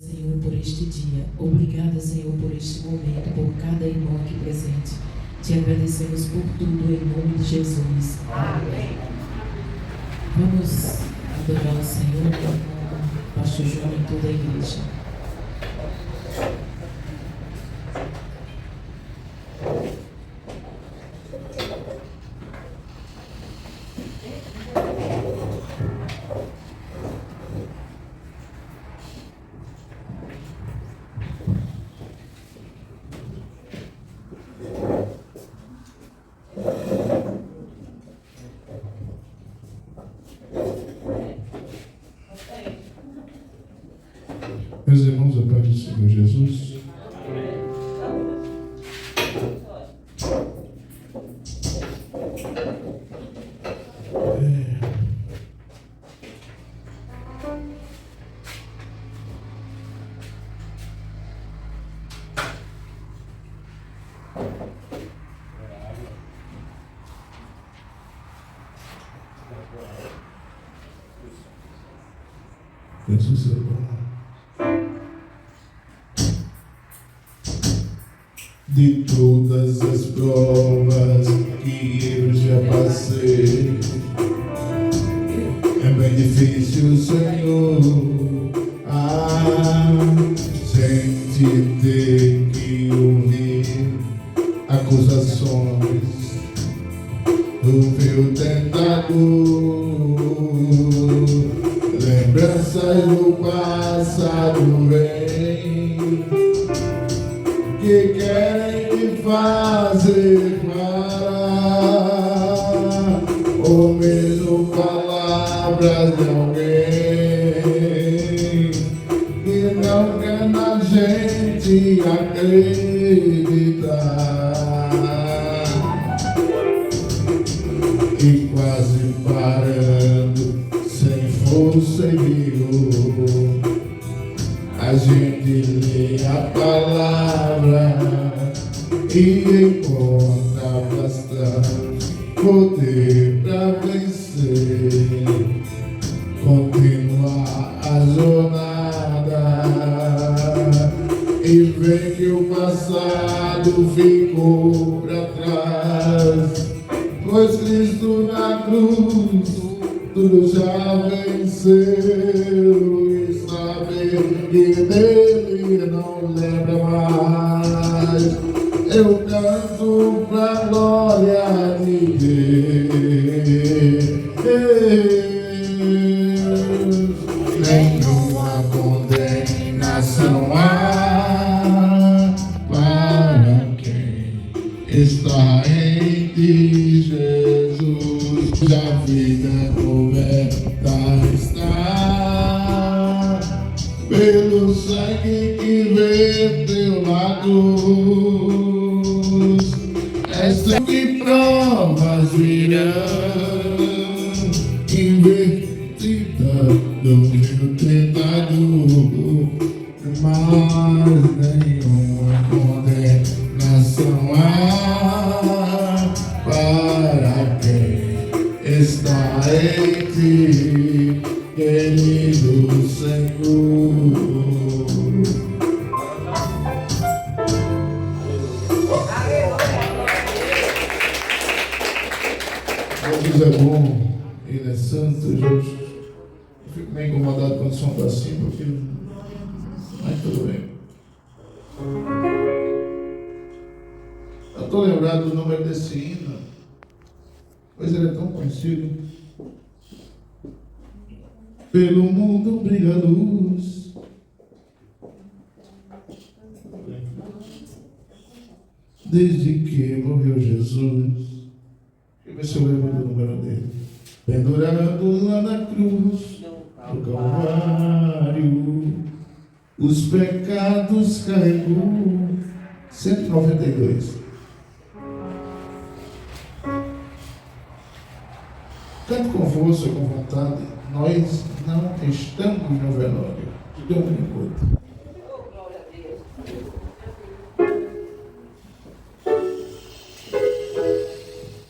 Senhor, por este dia. Obrigada, Senhor, por este momento, por cada irmão aqui presente. Te agradecemos por tudo, em nome de Jesus. Amém. Vamos adorar o Senhor com o pastor João e toda a igreja. Meus irmãos, a paz do Senhor Jesus. Jesus é bom. De todas as provas que eu já passei, é bem difícil, Senhor, gente ter que ouvir acusações do meu tentador, lembranças do passado vem que querem me fazer parar, ou mesmo palavras de alguém que não quer na gente acreditar, e quase parando, sem força e vigor, a gente lê a palavra e encontra bastante poder para vencer, continuar a jornada, e ver que o passado ficou para trás, pois Cristo na cruz tudo já venceu, e saber que dele não lembra mais. Eu canto pra glória de Deus. Nenhuma condenação há para quem está em ti, Jesus. Já vida coberta está pelo sangue que verteu na cruz. Essa que provas virão, invertida do meu tentador, mas nenhuma condenação há para quem está em ti, querido Senhor. Jesus é bom, Ele é santo, Jesus. Eu fico meio incomodado quando o som está assim, porque. Mas tudo bem. Eu estou lembrado do número desse hino, pois ele é tão conhecido. Pelo mundo brilha a luz, desde que morreu Jesus. Deixa eu ver se eu lembro do número dele. Pendurado lá na cruz do Calvário, os pecados carregou. 192. Cante com força, com vontade. Nós não estamos no velório. Dê um minuto.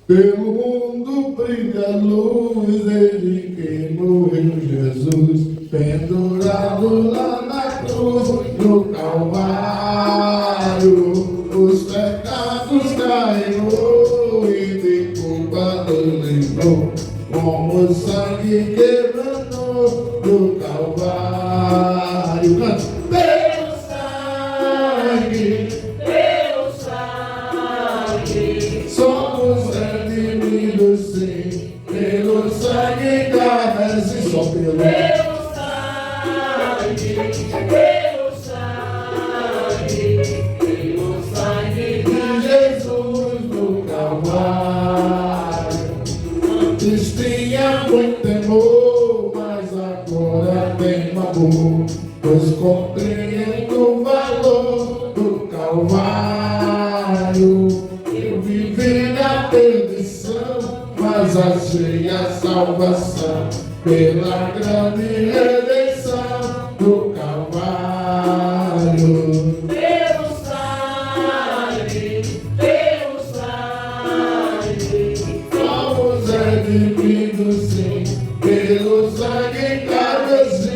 Pelo mundo brilha a luz, desde que morreu Jesus, pendurado lá na cruz. cruz do Calvário, os pecados carregou e de culpa nos livrou, como o sangue quebrou do Calvário. Canta. Pelo sangue, somos redimidos, sim, pelo sangue da vezes, só pelo sangue de Jesus no Calvário. Antes tinha muito temor, mas agora tem amor, pois compreendo o valor do Calvário. Eu vivi na perdição, mas achei a salvação pela grande redenção do Calvário. Pelo sangue, somos redimidos, sim, pelo sangue carmesim,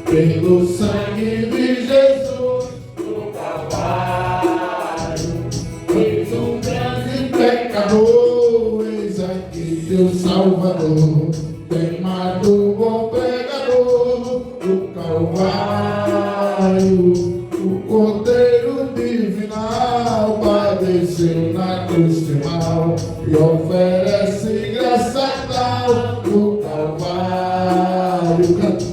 pelo sangue de Jesus no Calvário. Eis um grande pecador, eis aqui teu Salvador, temado bom pregador do Calvário. O Cordeiro divinal padeceu na cruz de mal e oferece graça tal do Calvário. Canta.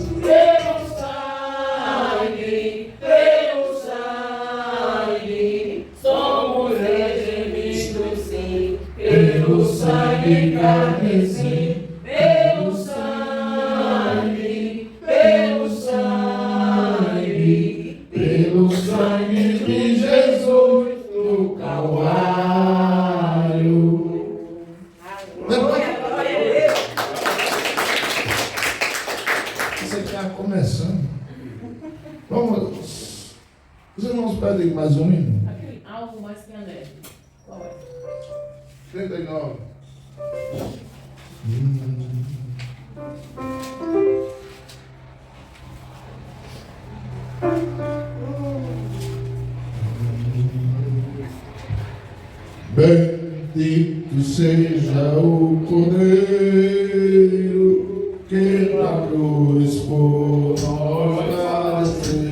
Somos redimidos, sim, pelo sangue carmesim, pelo sangue de Jesus no Calvário. Isso aqui está começando. Vamos. Os irmãos pedem mais um hino? Algo mais que André. Qual é? 39. Bendito seja o Cordeiro que na cruz por nós padeceu.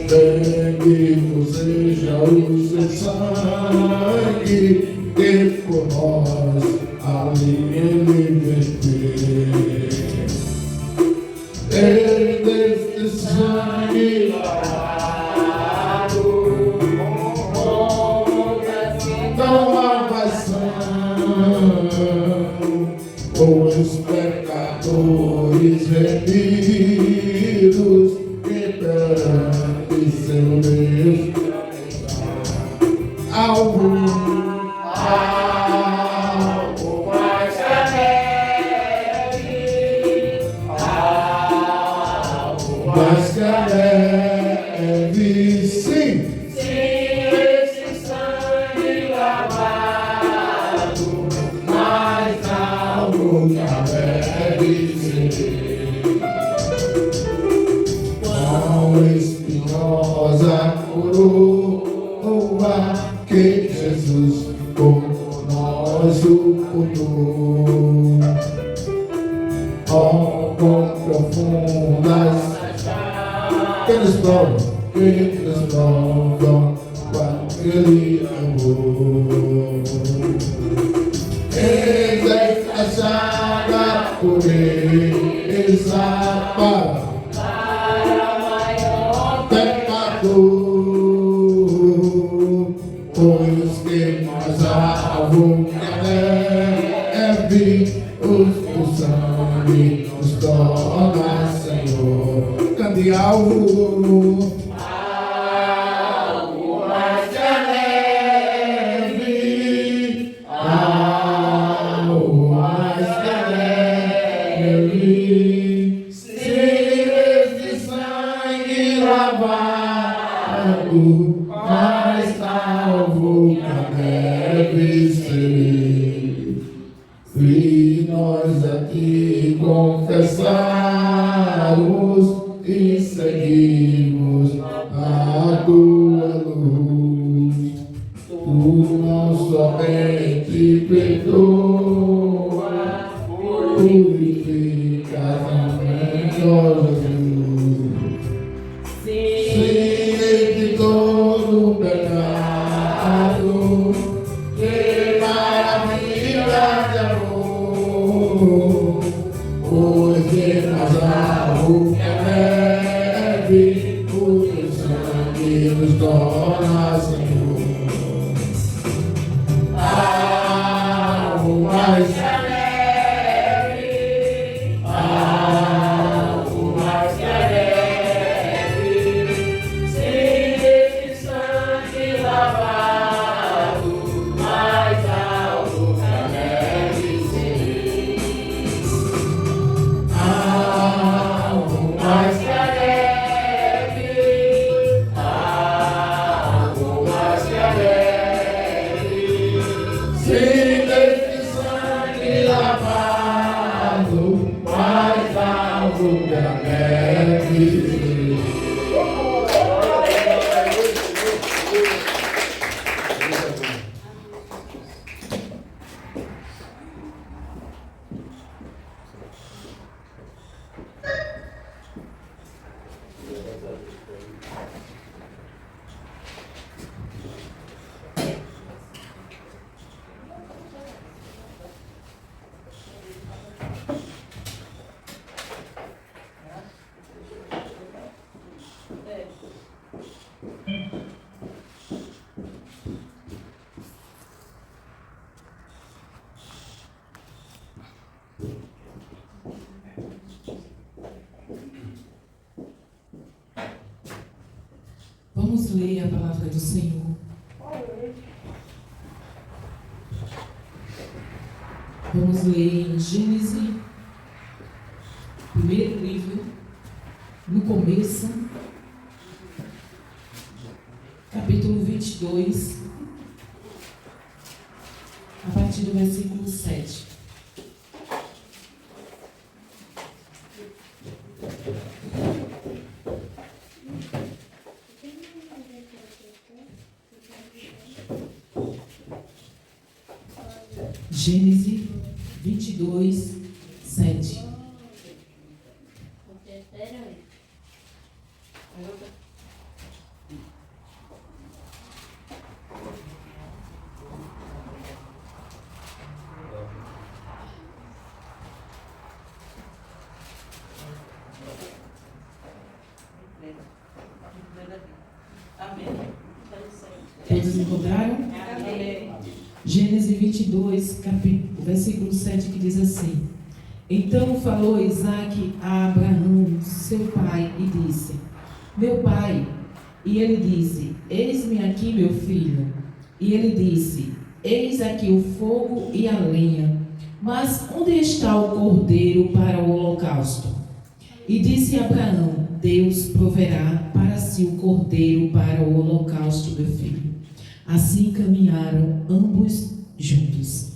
Bendito seja o seu sangue que por nós ali ele verteu. Deste sangue lavado, não há vazão, os pecadores remidos que perante seu Deus algo mais que a neve, mais que a neve, sim, esse sangue lavado, mais algo que a neve, sim. Quão espinhosa coroa que Jesus por nós suportou. Oh, quão profundas que nos provam quanto ele amou. Eis a chaga pureza para maior pecador, pois que nós alvo que a neve, os do sangue nos torna Senhor. Cante alvo mais que a neve, algo mais que a neve, simples de sangue lavado, mais salvo que a neve ser. e nós aqui confessamos e seguimos a tua luz. Tu não somente perdoa, purifica também, ó Jesus. Sim, de todo pecado, que maravilha de amor, pois que nós algo que leve, o teu sangue nos torna Senhor. Algo mais alegre, algo mais alegre, sem esse sangue lavado, mais algo que alegre ser. Algo mais que alegre, algo mais que alegre, sem esse sangue lavado, mais algo que alegre ser. Vamos ler a palavra do Senhor. Vamos ler em Gênesis, primeiro livro, no começo, capítulo 22, a partir do versículo 7. Gênesis 22, 7. Todos encontraram? Amém. Gênesis 22, versículo 7, que diz assim: Então falou Isaque a Abraão, seu pai, e disse: Meu pai. E ele disse: Eis-me aqui, meu filho. E ele disse: Eis aqui o fogo e a lenha, mas onde está o cordeiro para o holocausto? E disse Abraão: Deus proverá para si o cordeiro para o holocausto, meu filho. Assim caminharam ambos juntos.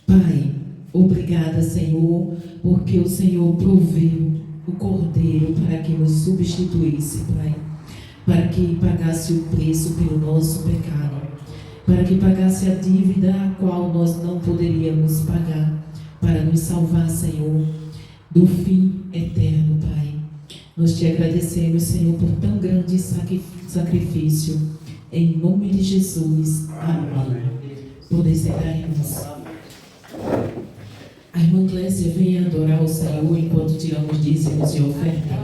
Pai, obrigada, Senhor, porque o Senhor proveu o cordeiro para que nos substituísse, Pai, para que pagasse o preço pelo nosso pecado, para que pagasse a dívida a qual nós não poderíamos pagar, para nos salvar, Senhor, do fim eterno, Pai. Nós te agradecemos, Senhor, por tão grande sacrifício. Em nome de Jesus. Amém. Podem sentar, irmãos. A irmã Clécia vem adorar o Senhor enquanto tiramos dízimos e oferta.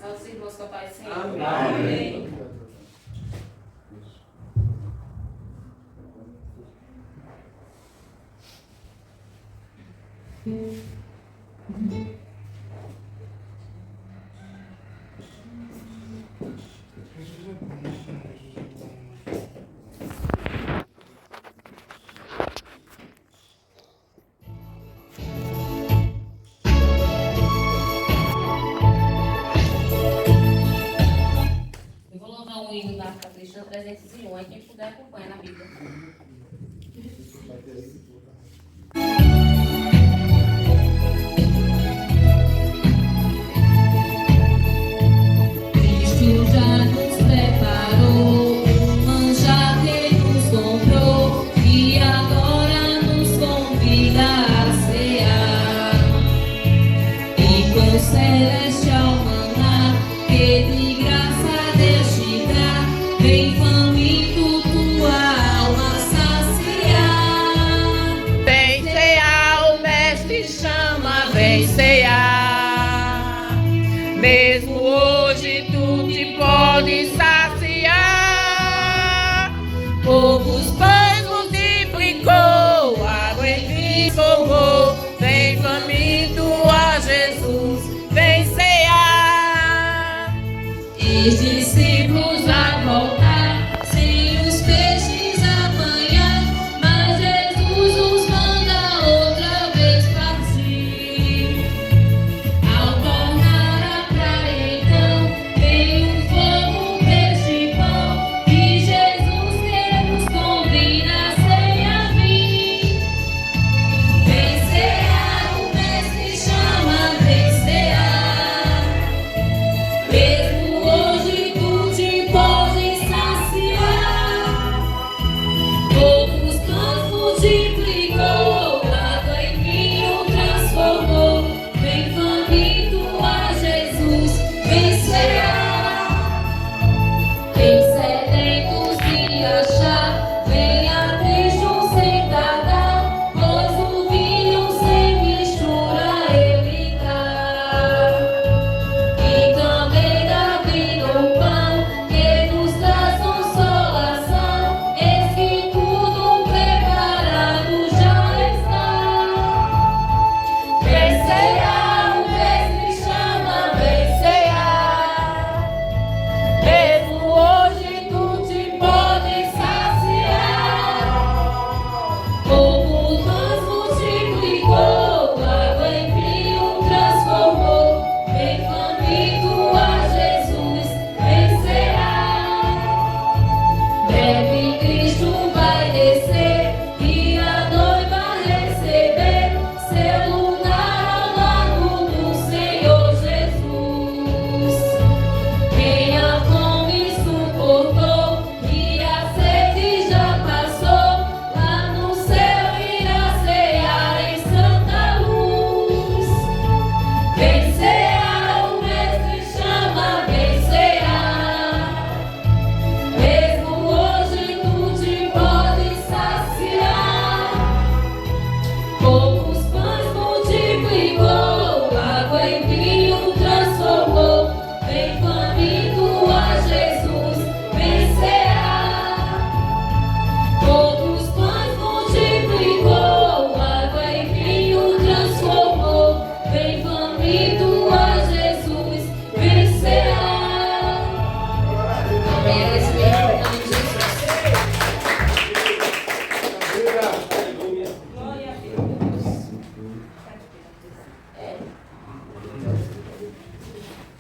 Aos irmãos com a paz do Senhor. Amém. Amém. 1, aí quem puder acompanha na Bíblia. Cristo já nos preparou, manjar que nos comprou e agora nos convida a cear. E com celestial maná que de graça Deus te dá, vem faminto tua alma saciar. Vem cear, o mestre chama, vem cear. Mesmo hoje tu te podes saciar. Poucos pães multiplicou, água em vinho formou. Vem faminto a Jesus, vem cear. E os discípulos a voltar, sem os peixes apanhar, mas Jesus os manda outra vez partir. Ao tornar a praia então, vem fogo, peixe e pão, e Jesus que nos convida a ceia vir. Vem cear, o mestre chama, vem cear. Mesmo hoje tu te podes saciar. Poucos pães multiplicou, água em vinho transformou. Vem faminto a Jesus, vem cear. Vem sedentos de achar, venha Cristo sem tardar, pois o vinho sem mistura ele dá. E também dá vida o pão, que nos traz consolação, eis que tudo preparado já está. Vem cear, o mestre chama, vem cear. Mesmo hoje tu te podes saciar. Poucos pães multiplicou, água em vinho transformou. Vem faminto a Jesus, vem cear. Breve Cristo vai descer e a noiva receber seu lugar ao lado do Senhor Jesus. Quem a fome suportou e a sede já passou, lá no céu irá cear em santa luz. Vem cear, o mestre chama, vem cear. Mesmo hoje tu te podes saciar. Poucos pães multiplicou, água em vinho transformou. Vem faminto a Jesus, vem cear. Poucos pães multiplicou, água em vinho transformou. Vem faminto a Jesus, vem cear. Amém. Em nome de Jesus. Glória a Deus.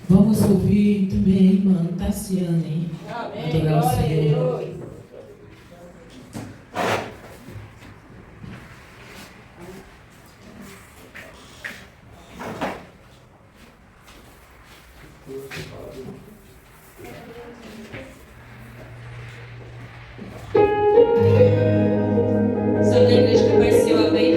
Vamos ouvir também a irmã Tassiane. Adorar o Senhor. Só na igreja que apareceu, amém?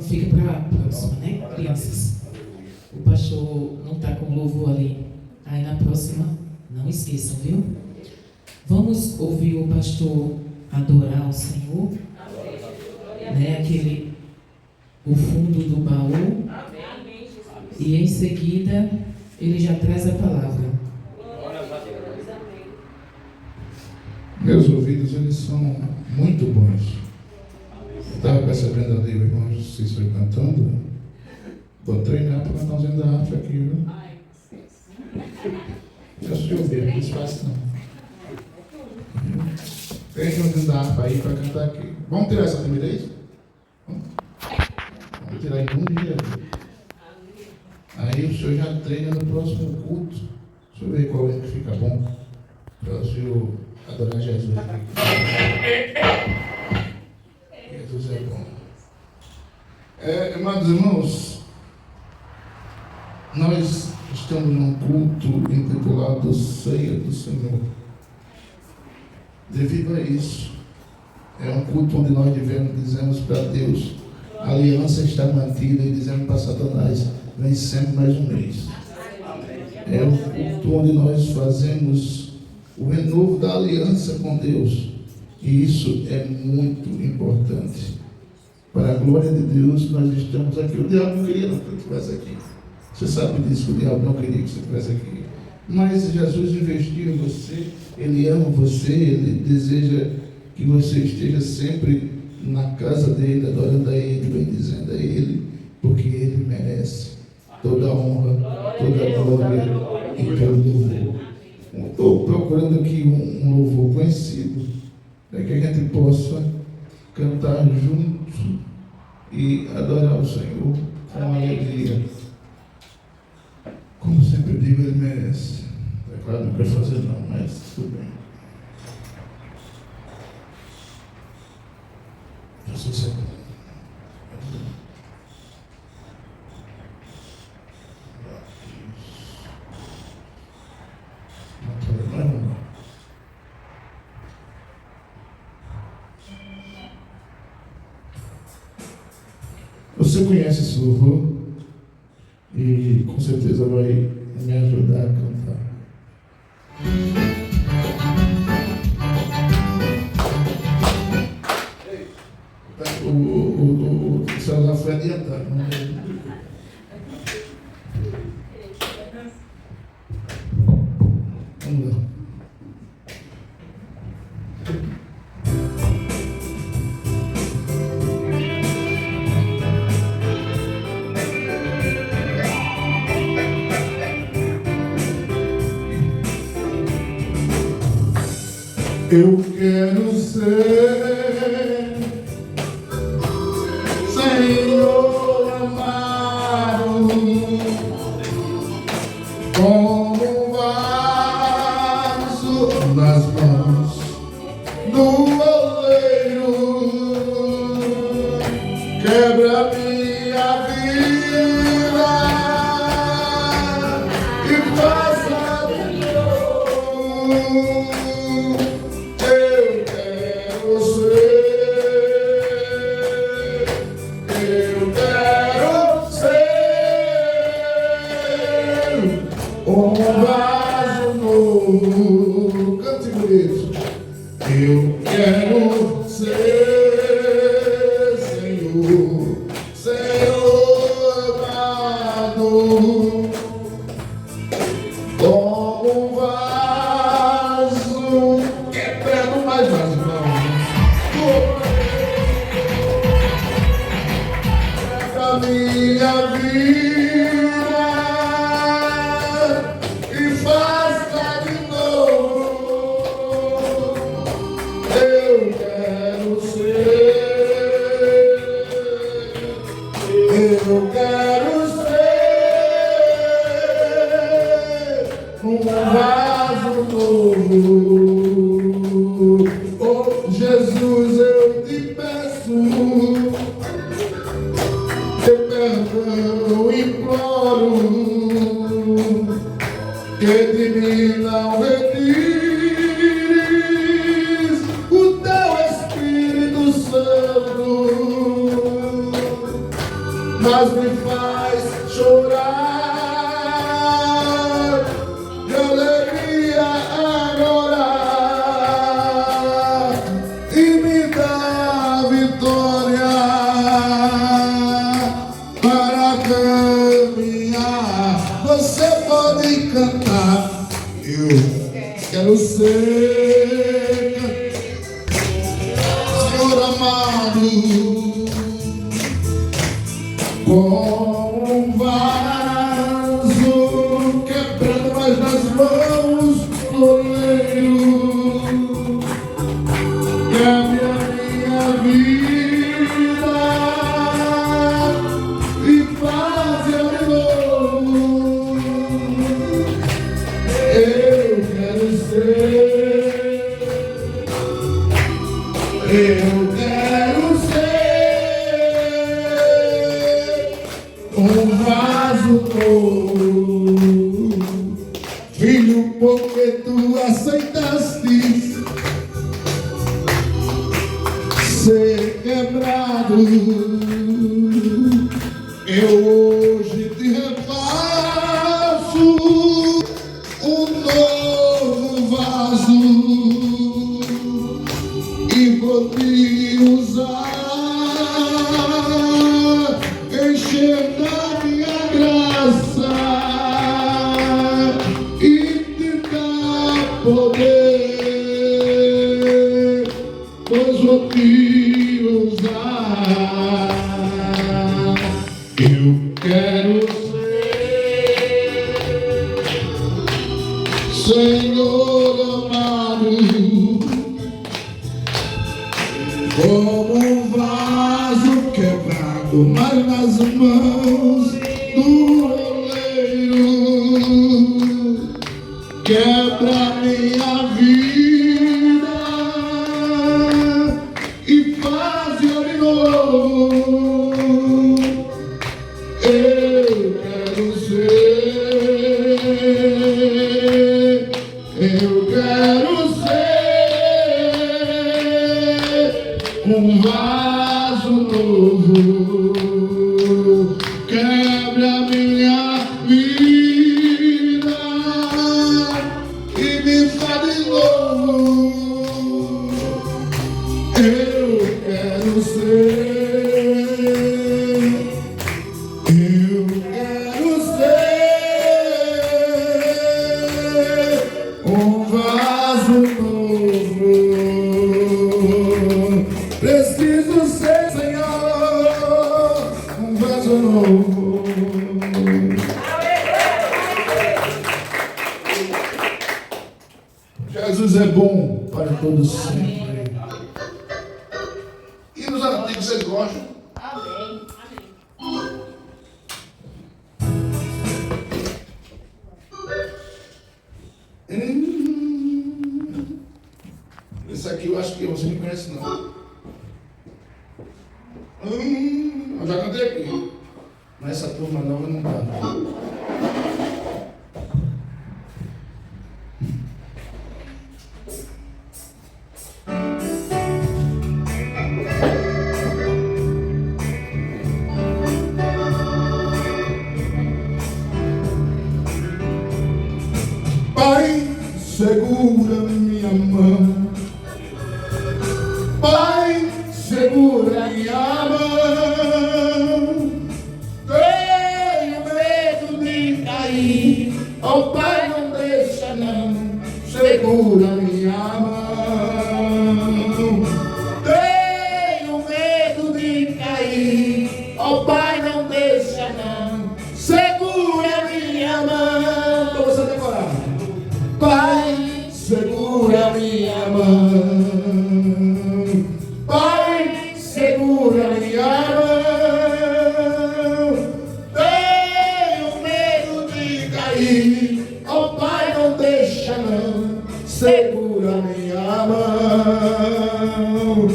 Fica para a próxima, né, crianças? O pastor não está com louvor ali. Aí na próxima, não esqueçam, viu? Vamos ouvir o pastor adorar o Senhor, né? O fundo do baú. E em seguida, ele já traz a palavra. Meus ouvidos, eles são muito bons. Estava percebendo ali o irmão Cícero cantando. Vou treinar para cantar uns da harpa aqui, viu? Eu sou ouvir, não é fácil não. Tem um da harpa aí para cantar aqui. Vamos tirar essa timidez? Vamos tirar em um dia. Aí o senhor já treina no próximo culto. Deixa eu ver qual é que fica bom. Para o senhor adorar Jesus aqui. Jesus é bom. Amados irmãos, nós estamos num culto intitulado Ceia do Senhor. Devido a isso, é um culto onde nós dizemos para Deus, a aliança está mantida, e dizemos para Satanás, vem sempre mais um mês. É um culto onde nós fazemos o renovo da aliança com Deus. E isso é muito importante. Para a glória de Deus, nós estamos aqui. O diabo não queria que eu estivesse aqui. Você sabe disso, que o diabo não queria que você estivesse aqui. Mas Jesus investiu em você, Ele ama você, Ele deseja que você esteja sempre na casa dEle, adorando a Ele, bendizendo a Ele, porque Ele merece toda a honra, toda a glória e todo louvor. Estou procurando aqui um louvor conhecido, para que a gente possa cantar junto e adorar o Senhor com alegria. Como sempre digo, Ele merece. É claro, não quero fazer não, mas tudo bem. Jesus é bom. Você conhece esse louvor e com certeza vai me ajudar a cantar. O celular foi adiantado. Vamos lá. Eu quero ser Senhor amado, como um vaso nas mãos do oleiro. Quebra minha vida e faça de novo. Um vaso novo, cante bonito. Eu quero ser Senhor, Senhor amado, como um vaso quebrando mais as mãos. Pra minha vida. Senhor amado, com um vaso quebrando, mas nas mãos do oleiro, quebre a minha vida e faz-a de novo. Eu quero ser um vaso novo, filho, porque tu aceitaste ser quebrado. Eu hoje te refaço um novo vaso e vou te usar, encher da minha graça e te dar poder, pois vou te usar. Eu quero ser, Senhor amado, como um vaso quebrado, mas nas mãos do oleiro, quebra minha vida e faz-a de novo. Eu quero ser, eu quero ser um vaso novo, quebra minha vida e me faz de novo. Eu quero ser, eu quero ser um vaso novo. Preciso ser, Senhor, um vaso novo. Jesus é bom para todos sempre. E nos antigos vocês gostam? Amém. Esse aqui eu acho que você não conhece não. Eu já cantei aqui. Mas essa turma nova não dá. Pai, segura minha mão. Pai, segura minha mão. Tenho medo de cair. Oh Pai, não deixa não. Segura minha mão. Tenho medo de cair. Oh Pai, não deixa não. Segura minha mão. Pra você decorar. Pai, segura minha mão. Pai, segura minha mão. Tenho medo de cair. Oh Pai, não deixa não. Segura minha mão.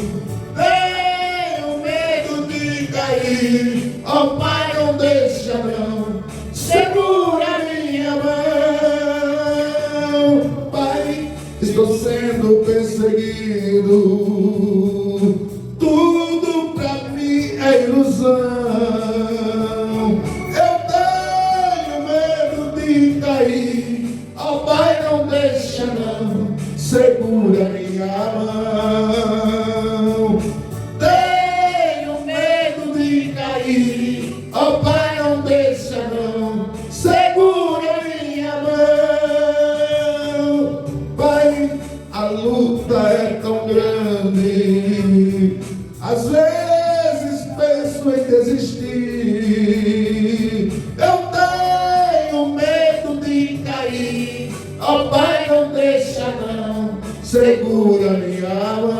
Tenho medo de cair. Oh Pai, não deixa não. Segura minha mão. Pai, estou sendo perseguido. Tudo pra mim é ilusão. Eu tenho medo de cair. Oh Pai, não deixa não. Segura minha mão. Tenho medo de cair. Oh Pai, não deixa não. Segura minha mão. Pai, a luta é tão grande. Às vezes penso em desistir, eu tenho medo de cair. Ó Pai, não deixa não, segura minha mão.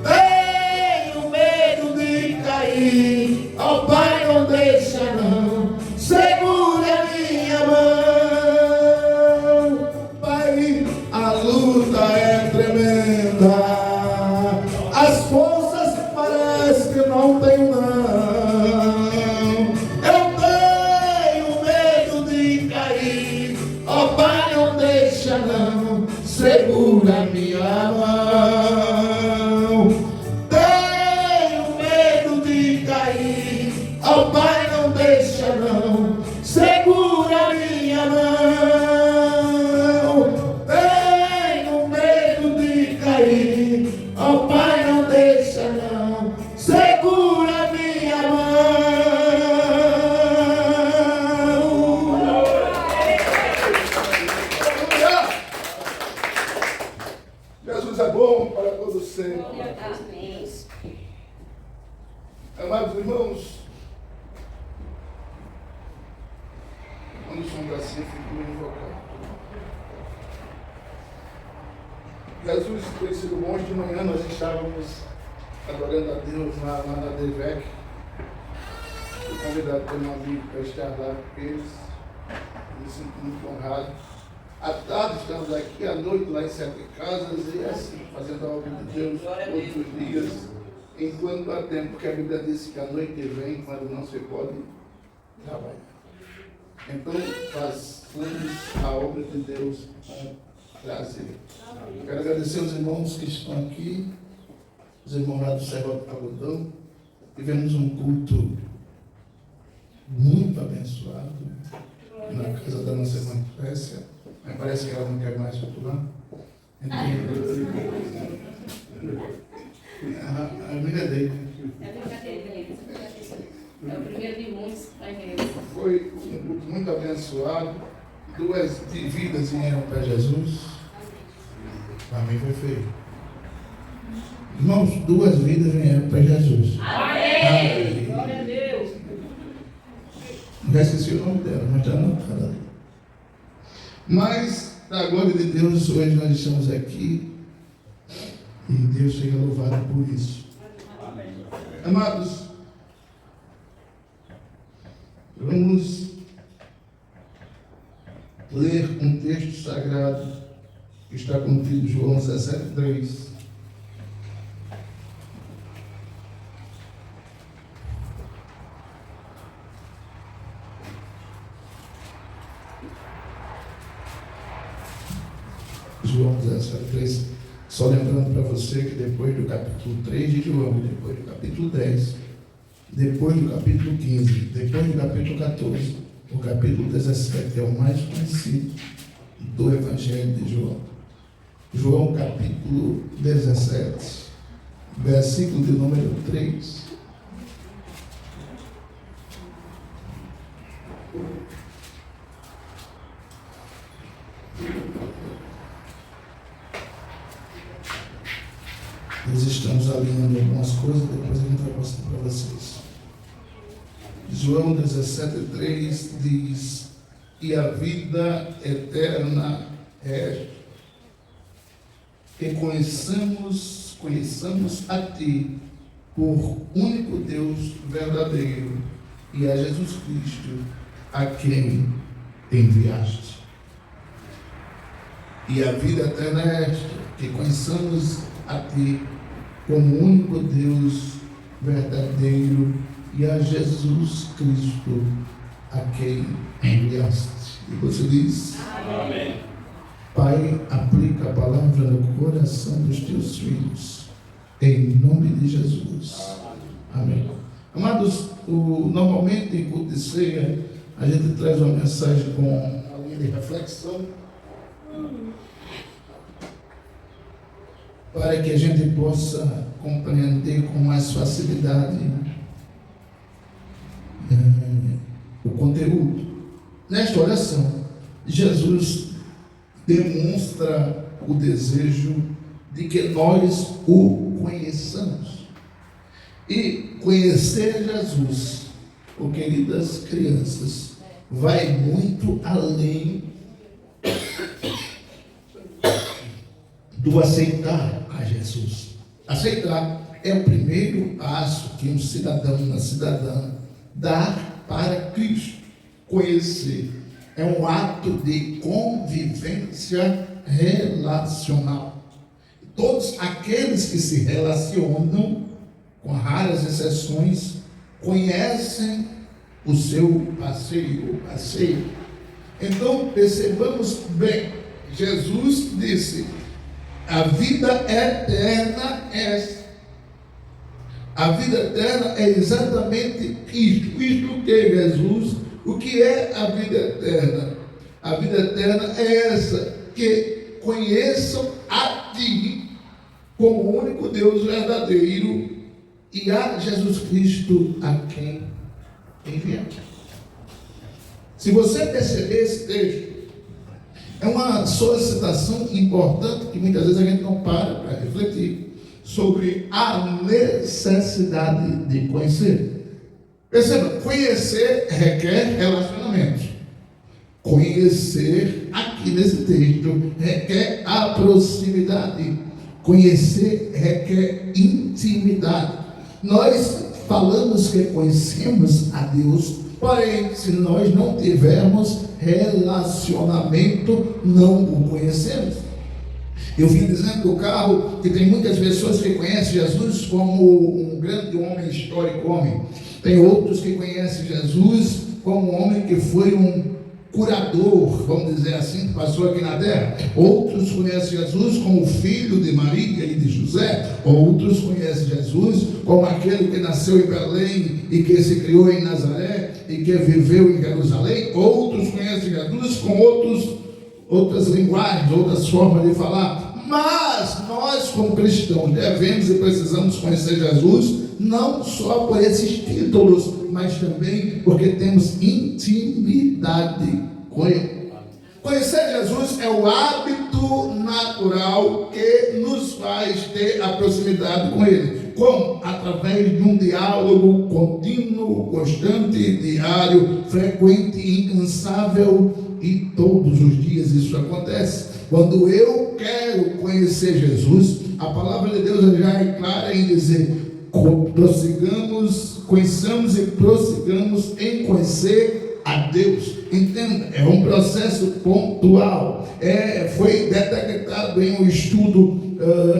Tenho medo de cair, ó Pai, não deixa não, segura minha mão. Pai, a luta é tremenda, as forças parecem que não tenho não. Eu tenho medo de cair, ó Pai, não deixa não, segura minha mão. Tenho medo de cair, ó Pai, não deixa não, segura minha mão. Tenho medo de cair, ó Pai, não deixa não, segura minha mão. Jesus é bom para todos sempre. Amém. Amados irmãos, quando o som assim, fico invocado. Jesus tem sido bom. Hoje de manhã nós estávamos adorando a Deus lá na DVEC. Fui convidado por um amigo para estar lá com eles. Me sinto muito honrado. À tarde estamos aqui, à noite lá em Sete Casas, e assim, fazendo a obra de Deus todos os dias, enquanto há tempo, porque a Bíblia diz que a noite vem quando não se pode trabalhar. Então, façamos a obra de Deus com prazer. Quero agradecer os irmãos que estão aqui, os irmãos lá do Serrote Pagodão. Tivemos um culto muito abençoado na casa da nossa irmã Pérsia. Mas parece que ela não quer mais cultuar. Então, a amiga dele. É brincadeira, beleza. É o primeiro de muitos na igreja. Foi um culto muito abençoado. 2 vidas vieram para Jesus. Para mim foi feio. Irmãos, 2 vidas vieram para Jesus. Amém! Glória a Deus! Já esqueci o nome dela, mas está anotada ali. Mas, da glória de Deus, hoje nós estamos aqui e Deus seja louvado por isso. Amém. Amados, vamos ler um texto sagrado que está contido em João 17:3. João 17:3, só lembrando para você que depois do capítulo 3 de João, depois do capítulo 10, depois do capítulo 15, depois do capítulo 14, o capítulo 17 é o mais conhecido do Evangelho de João. João capítulo 17, versículo de número 3. Nós estamos alinhando algumas coisas, depois a gente vai passar para vocês. João 17:3 diz: e a vida eterna é que conheçamos a Ti, por único Deus verdadeiro, e a Jesus Cristo, a quem enviaste. E a vida eterna é esta, que conheçamos a Ti, como único Deus verdadeiro, e a Jesus Cristo, a quem enviaste. E você diz: amém. Pai, aplica a palavra no coração dos teus filhos, em nome de Jesus. Amém. Amados, normalmente em culto de ceia, a gente traz uma mensagem com uma linha de reflexão, para que a gente possa compreender com mais facilidade o conteúdo. Nesta oração, Jesus demonstra o desejo de que nós o conheçamos. E conhecer Jesus, queridas crianças, vai muito além do aceitar a Jesus. Aceitar é o primeiro passo que um cidadão, uma cidadã dá para Cristo. Conhecer é um ato de convivência relacional. Todos aqueles que se relacionam, com raras exceções, conhecem o seu parceiro. Então, percebamos bem, Jesus disse: a vida eterna é essa. A vida eterna é exatamente isto. Isto que é Jesus. O que é a vida eterna? A vida eterna é essa, que conheçam a Ti como o único Deus verdadeiro e a Jesus Cristo a quem enviamos. Se você perceber esse texto, é uma solicitação importante que muitas vezes a gente não para refletir sobre a necessidade de conhecer. Perceba, conhecer requer relacionamento. Conhecer, aqui nesse texto, requer a proximidade. Conhecer requer intimidade. Nós falamos que conhecemos a Deus, porém, se nós não tivermos relacionamento, não o conhecemos. Eu vim dizendo do carro que tem muitas pessoas que conhecem Jesus como um grande homem, histórico homem. Tem outros que conhecem Jesus como um homem que foi um curador, vamos dizer assim, que passou aqui na terra. Outros conhecem Jesus como o filho de Maria e de José. Outros conhecem Jesus como aquele que nasceu em Belém e que se criou em Nazaré e que viveu em Jerusalém. Outros conhecem Jesus com outras linguagens, outras formas de falar. Mas nós, como cristãos, devemos e precisamos conhecer Jesus não só por esses títulos, mas também porque temos intimidade com Ele. Conhecer Jesus é o hábito natural que nos faz ter a proximidade com Ele. Como? Através de um diálogo contínuo, constante, diário, frequente, incansável, e todos os dias isso acontece. Quando eu quero conhecer Jesus, a palavra de Deus já é clara em dizer: conheçamos e prossigamos em conhecer a Deus. Entenda, é um processo pontual. Foi detectado em um estudo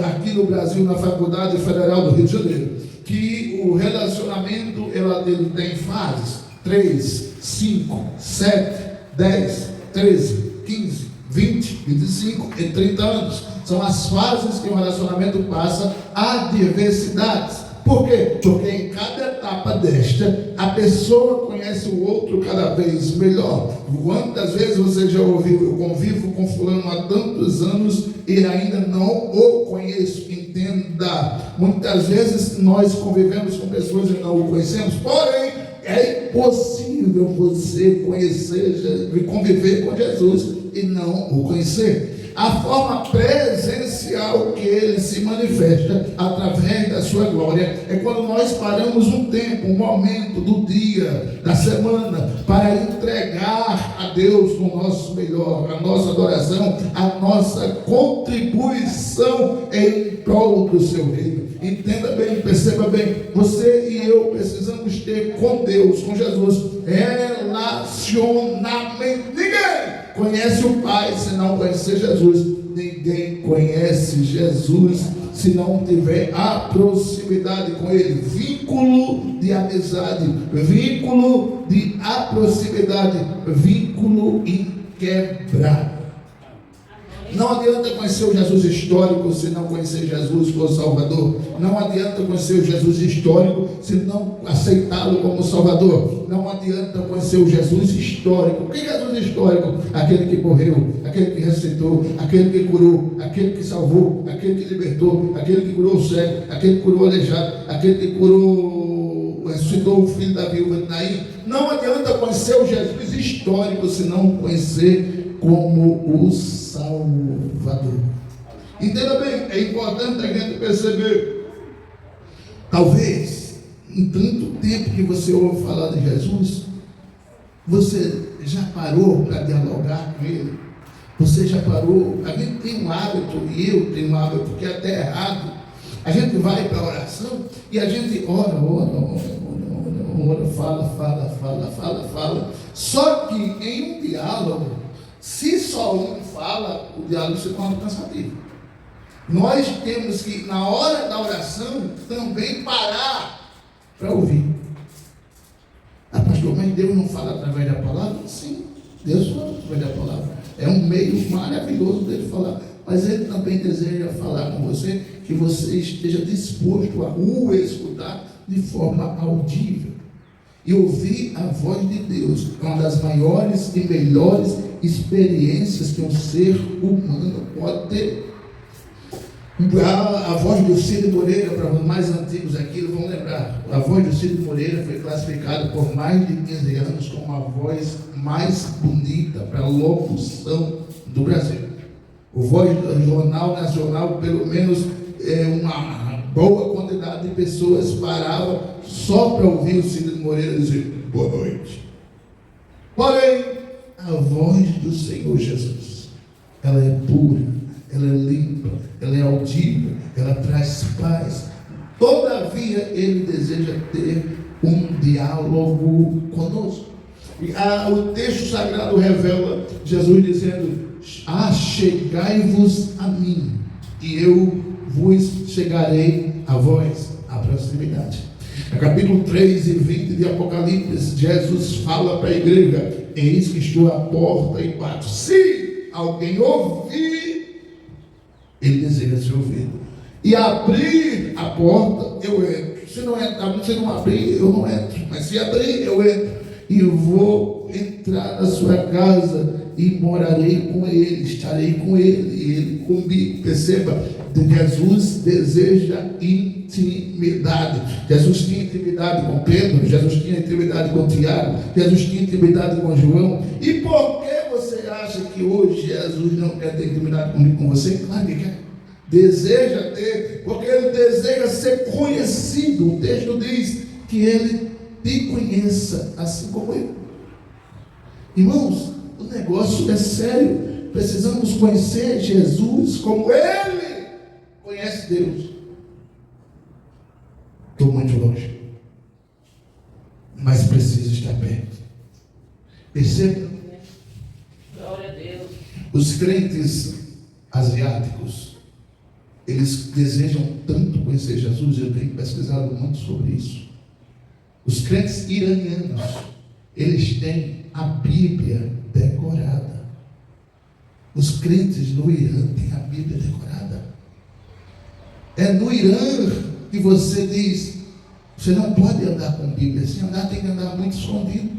aqui no Brasil, na Faculdade Federal do Rio de Janeiro, que o relacionamento ele tem fases: 3, 5, 7, 10, 13, 15, 20, 25 e 30 anos. São as fases que o relacionamento passa, há diversidades. Por quê? Porque em cada etapa desta, a pessoa conhece o outro cada vez melhor. Quantas vezes você já ouviu: eu convivo com fulano há tantos anos e ainda não o conheço? Entenda, muitas vezes nós convivemos com pessoas e não o conhecemos, porém, é impossível você conhecer e conviver com Jesus e não o conhecer. A forma presencial que Ele se manifesta através da sua glória é quando nós paramos um tempo, um momento do dia, da semana, para entregar a Deus o nosso melhor, a nossa adoração, a nossa contribuição em prol do seu reino. Entenda bem, perceba bem, você e eu precisamos ter com Deus, com Jesus, relacionamento. Ninguém conhece o Pai se não conhecer Jesus. Ninguém conhece Jesus se não tiver a proximidade com Ele. Vínculo de amizade, vínculo de proximidade, vínculo inquebrável. Não adianta conhecer o Jesus histórico se não conhecer Jesus como Salvador. Não adianta conhecer o Jesus histórico se não aceitá-lo como Salvador. Não adianta conhecer o Jesus histórico. O que é Jesus histórico? Aquele que morreu, aquele que ressuscitou, aquele que curou, aquele que salvou, aquele que libertou, aquele que curou o cego, aquele que curou o aleijado, aquele que ressuscitou o filho da viúva de Naim. Não adianta conhecer o Jesus histórico se não conhecer como o Salvador. Entenda bem, é importante a gente perceber. Talvez, em tanto tempo que você ouve falar de Jesus, você já parou para dialogar com Ele? Você já parou? A gente tem um hábito, e eu tenho um hábito que é até errado. A gente vai para a oração e a gente ora, fala. Só que em um diálogo, se só um fala, o diálogo se torna cansativo. Nós temos que, na hora da oração, também parar para ouvir. Ah, pastor, mas Deus não fala através da palavra? Sim, Deus fala através da palavra. É um meio maravilhoso dele falar. Mas Ele também deseja falar com você, que você esteja disposto a o escutar de forma audível. E ouvir a voz de Deus é uma das maiores e melhores experiências que um ser humano pode ter. A voz do Cid Moreira, para os mais antigos aqui, vão lembrar. A voz do Cid Moreira foi classificada por mais de 15 anos como a voz mais bonita para a locução do Brasil. O Voz do Jornal Nacional, pelo menos uma boa quantidade de pessoas parava só para ouvir o Cid Moreira dizer boa noite. Porém, a voz do Senhor Jesus, ela é pura, ela é limpa, ela é audível, ela traz paz. Todavia, Ele deseja ter um diálogo conosco. E o texto sagrado revela Jesus dizendo: achegai-vos a mim, e eu vos chegarei a vós, a proximidade. No capítulo 3 e 20 de Apocalipse, Jesus fala para a igreja: eis que estou à porta e bato. Se alguém ouvir, Ele deseja ser ouvido, e abrir a porta, eu entro. Se não abrir, eu não entro. Mas se abrir, eu entro. E eu vou entrar na sua casa e morarei com Ele, estarei com Ele e Ele comigo. Perceba, Jesus deseja intimidade. Jesus tinha intimidade com Pedro, Jesus tinha intimidade com Tiago, Jesus tinha intimidade com João. E por que você acha que hoje Jesus não quer ter intimidade comigo, com você? Claro que quer. Deseja ter, porque Ele deseja ser conhecido. O texto diz que Ele te conheça assim como eu. Irmãos, o negócio é sério. Precisamos conhecer Jesus como Ele conhece Deus. Estou muito longe, mas preciso estar perto. Perceba, Glória a Deus. os crentes asiáticos, eles desejam tanto conhecer Jesus. Eu tenho pesquisado muito sobre isso. Os crentes iranianos, eles têm a Bíblia decorada. Os crentes no Irã têm a Bíblia decorada. É no Irã que você diz: você não pode andar com Bíblia. Se andar, tem que andar muito escondido.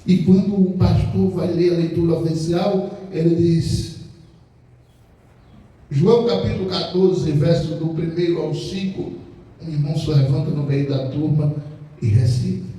E quando o pastor vai ler a leitura oficial, ele diz, João capítulo 14, verso do 1 ao 5, um irmão se levanta no meio da turma e recita.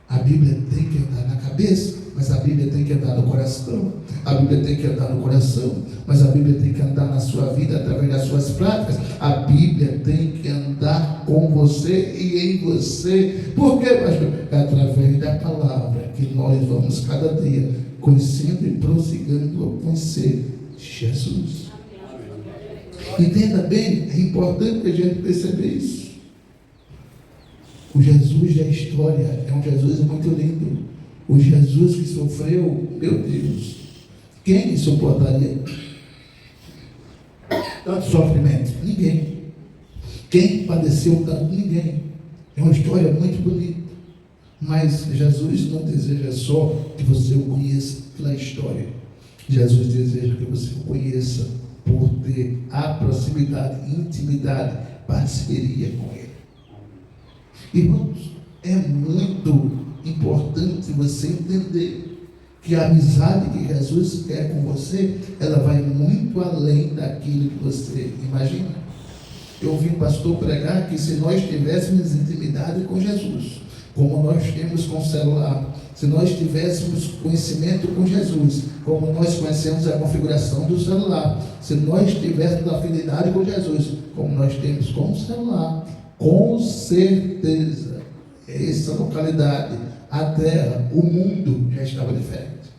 A Bíblia tem que andar na cabeça, mas a Bíblia tem que andar no coração. A Bíblia tem que andar no coração, mas a Bíblia tem que andar na sua vida através das suas práticas. A Bíblia tem que andar com você e em você. Por quê, pastor? É através da palavra que nós vamos cada dia conhecendo e prosseguindo a conhecer Jesus. Entenda bem, é importante a gente perceber isso. O Jesus da história é um Jesus muito lindo. O Jesus que sofreu, meu Deus, quem suportaria tanto sofrimento? Ninguém. Quem padeceu tanto? Ninguém. É uma história muito bonita. Mas Jesus não deseja só que você o conheça pela história. Jesus deseja que você o conheça por ter a proximidade, intimidade, parceria com Ele. Irmãos, é muito importante você entender que a amizade que Jesus quer com você, ela vai muito além daquilo que você imagina. Eu ouvi um pastor pregar que se nós tivéssemos intimidade com Jesus, como nós temos com o celular, se nós tivéssemos conhecimento com Jesus, como nós conhecemos a configuração do celular, se nós tivéssemos afinidade com Jesus, como nós temos com o celular, com certeza, essa localidade, a terra, o mundo já estava diferente.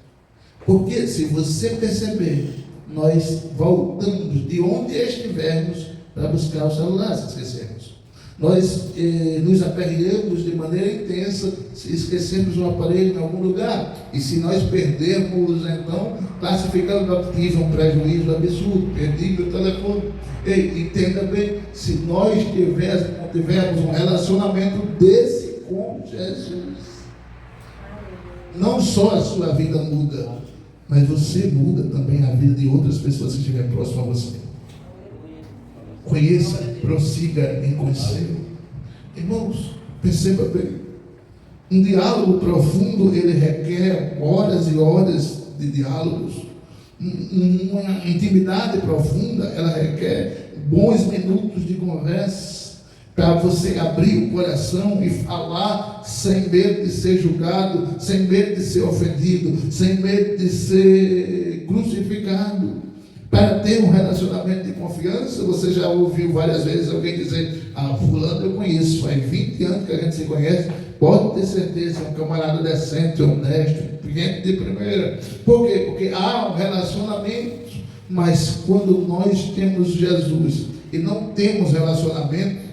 Porque se você perceber, nós voltamos de onde estivermos para buscar o celular, se esquecermos. Nós nos aperreamos de maneira intensa se esquecermos o aparelho em algum lugar. E se nós perdermos, então, classificamos o que um prejuízo absurdo. Perdi meu telefone. Ei, entenda bem, se nós tivermos um relacionamento desse com Jesus, não só a sua vida muda, mas você muda também a vida de outras pessoas que estiverem próximas a você. Conheça, prossiga em conhecer. Irmãos, perceba bem, um diálogo profundo, ele requer horas e horas de diálogos. Uma intimidade profunda, ela requer bons minutos de conversa, para você abrir o coração e falar sem medo de ser julgado, sem medo de ser ofendido, sem medo de ser crucificado. Para ter um relacionamento de confiança, você já ouviu várias vezes alguém dizer: fulano eu conheço, faz 20 anos que a gente se conhece, pode ter certeza, é um camarada decente, honesto, gente de primeira. Por quê? Porque há um relacionamento, mas quando nós temos Jesus e não temos relacionamento,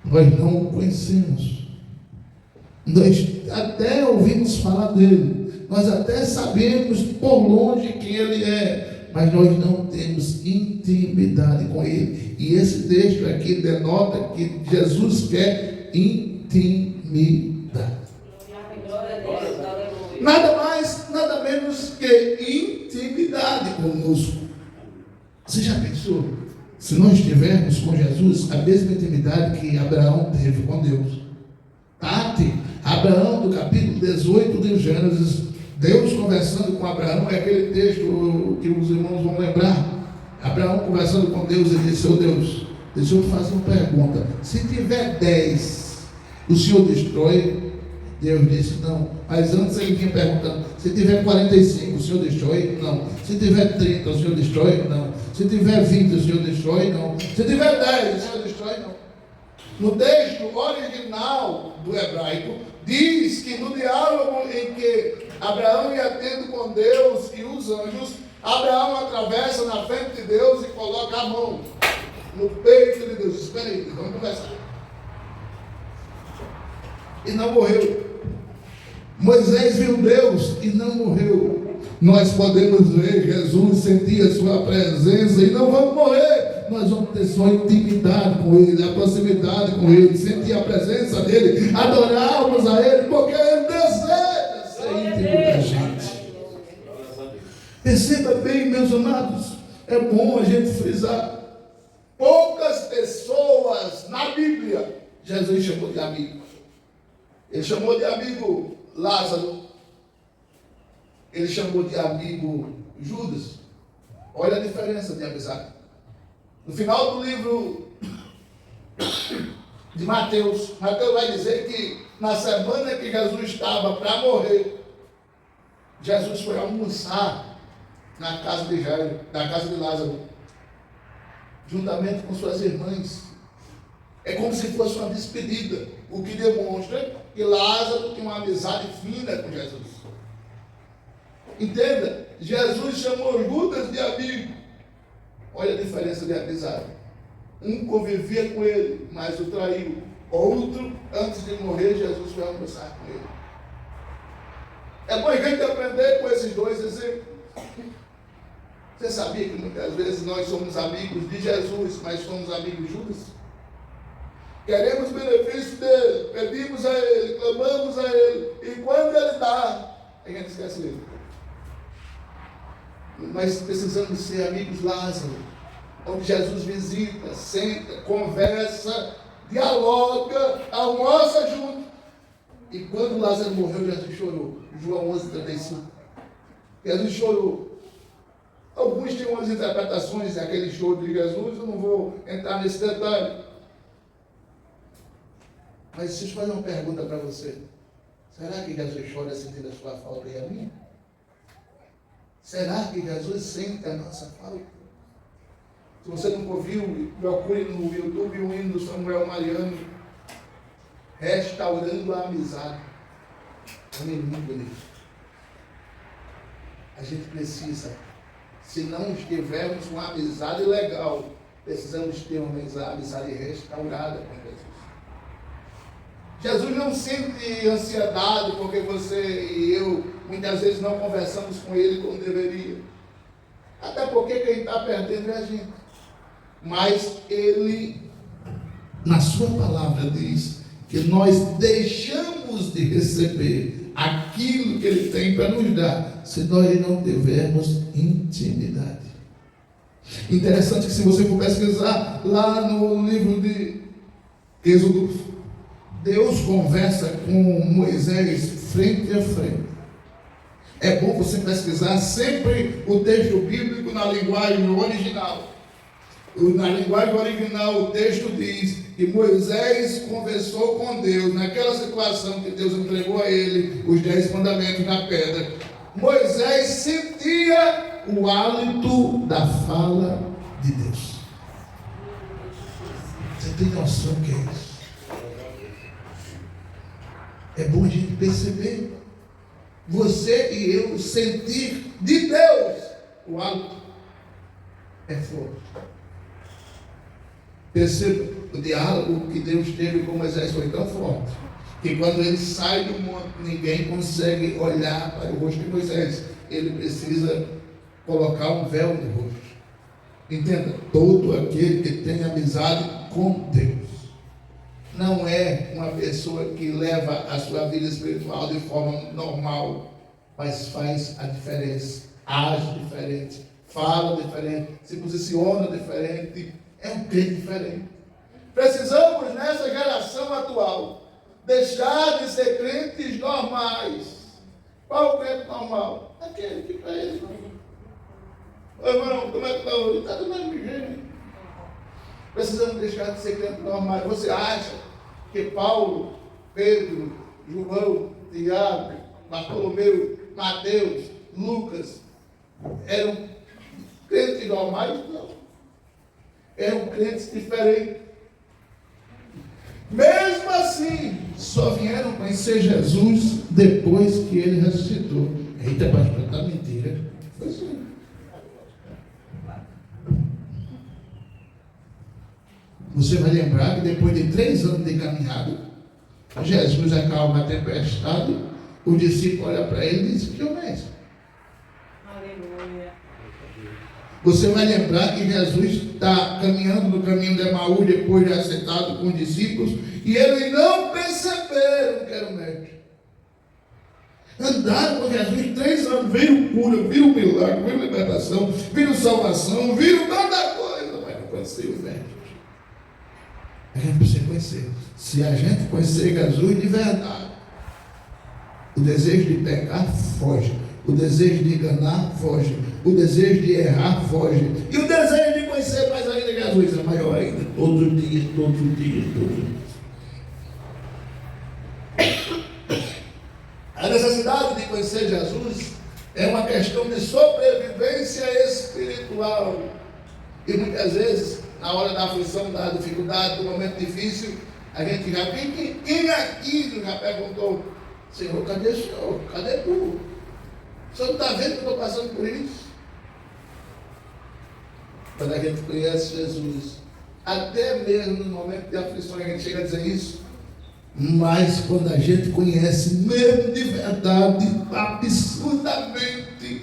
nós não o conhecemos. Nós até ouvimos falar dele, nós até sabemos por longe quem ele é, mas nós não temos intimidade com ele. E esse texto aqui denota que Jesus quer intimidade. Nada mais, nada menos que intimidade conosco. Você já pensou? Se nós tivermos com Jesus a mesma intimidade que Abraão teve com Deus. Abraão, do capítulo 18 de Gênesis, Deus conversando com Abraão, é aquele texto que os irmãos vão lembrar. Abraão conversando com Deus, ele disse: Deus, deixa eu te fazer uma pergunta. Se tiver 10, o Senhor destrói? Deus disse: não. Mas antes ele vinha perguntando: se tiver 45, o Senhor destrói? Não. Se tiver 30, o Senhor destrói? Não. Se tiver 20, o Senhor destrói? Não. Se tiver 10, o Senhor destrói? Não. No texto original do hebraico, diz que no diálogo em que Abraão ia tendo com Deus e os anjos, Abraão atravessa na frente de Deus e coloca a mão no peito de Deus. Espera aí, vamos conversar. E não morreu. Moisés viu Deus e não morreu. Nós podemos ver Jesus, sentir a sua presença e não vamos morrer. Nós vamos ter só intimidade com ele, a proximidade com ele, sentir a presença dele, adorarmos a ele, porque ele deseja ser íntimo da gente. Perceba bem, meus amados, é bom a gente frisar. Poucas pessoas na Bíblia Jesus chamou de amigo. Ele chamou de amigo Lázaro. Ele chamou de amigo Judas. Olha a diferença de amizade. No final do livro de Mateus vai dizer que na semana que Jesus estava para morrer, Jesus foi almoçar na casa de Jairo, na casa de Lázaro, juntamente com suas irmãs. É como se fosse uma despedida, o que demonstra que Lázaro tinha uma amizade fina com Jesus. Entenda, Jesus chamou Judas de amigo. Olha a diferença de amizade. Um convivia com ele, mas o traiu. Outro, antes de morrer, Jesus foi almoçar com ele. É bom a gente aprender com esses dois exemplos. Você sabia que muitas vezes nós somos amigos de Jesus, mas somos amigos de Judas? Queremos benefício dele, pedimos a ele, clamamos a ele, e quando ele dá, a gente esquece dele. Nós precisamos ser amigos Lázaro, onde Jesus visita, senta, conversa, dialoga, almoça junto. E quando Lázaro morreu, Jesus chorou. João 11:35. Jesus chorou. Alguns têm umas interpretações daquele choro de Jesus, eu não vou entrar nesse detalhe. Mas deixa eu fazer uma pergunta para você. Será que Jesus chora sentindo a sua falta e a minha? Será que Jesus sente a nossa falta? Se você nunca ouviu, procure no YouTube o hino do Samuel Mariano, Restaurando a Amizade. É um hino muito bonito. A gente precisa, se não estivermos com uma amizade legal, precisamos ter uma amizade restaurada com Jesus. Jesus não sente ansiedade porque você e eu muitas vezes não conversamos com Ele como deveria. Até porque quem está perdendo é a gente. Mas Ele, na sua palavra, diz que nós deixamos de receber aquilo que Ele tem para nos dar, se nós não tivermos intimidade. Interessante que se você for pesquisar lá no livro de Êxodo, Deus conversa com Moisés frente a frente. É bom você pesquisar sempre o texto bíblico na linguagem original. Na linguagem original, o texto diz que Moisés conversou com Deus naquela situação que Deus entregou a ele os 10 mandamentos na pedra. Moisés sentia o hálito da fala de Deus. Você tem noção do que é isso? É bom a gente perceber. Você e eu sentir de Deus o hálito é forte. Perceba, o diálogo que Deus teve com Moisés foi tão forte que quando ele sai do monte, ninguém consegue olhar para o rosto de Moisés. Ele precisa colocar um véu no rosto. Entenda, todo aquele que tem amizade com Deus não é uma pessoa que leva a sua vida espiritual de forma normal, mas faz a diferença, age diferente, fala diferente, se posiciona diferente, é um crente diferente. Precisamos, nessa geração atual, deixar de ser crentes normais. Qual o crente normal? Aquele que para ele. Ô irmão, como é que está hoje? Está do mesmo jeito. Precisamos deixar de ser crentes normais. Você acha que Paulo, Pedro, João, Tiago, Bartolomeu, Mateus, Lucas eram crentes normais? Não. Eram crentes diferentes. Mesmo assim, só vieram conhecer Jesus depois que ele ressuscitou. Eita, pastor, está mentira. Foi assim. Você vai lembrar que depois de 3 anos de caminhada, Jesus acalma a tempestade, o discípulo olha para ele e diz: que homem é esse? Aleluia. Você vai lembrar que Jesus está caminhando no caminho de Emaús depois de assentado com os discípulos e eles não perceberam que era o mestre. Andaram com Jesus 3 anos, viram cura, viram milagre, viram libertação, viram salvação, viram tanta coisa, mas não conheciam o mestre. A gente precisa conhecer. Se a gente conhecer Jesus de verdade, o desejo de pecar foge, o desejo de enganar foge, o desejo de errar foge, e o desejo de conhecer mais ainda Jesus é maior ainda, todos os dias, todos os dias, todos os dias. A necessidade de conhecer Jesus é uma questão de sobrevivência espiritual, e muitas vezes na hora da aflição, da dificuldade, do momento difícil, a gente já quem aqui já perguntou: Senhor, cadê o Senhor? Cadê tu? O Senhor não está vendo que eu estou passando por isso? Quando a gente conhece Jesus, até mesmo no momento de aflição, a gente chega a dizer isso, mas quando a gente conhece mesmo de verdade, absurdamente,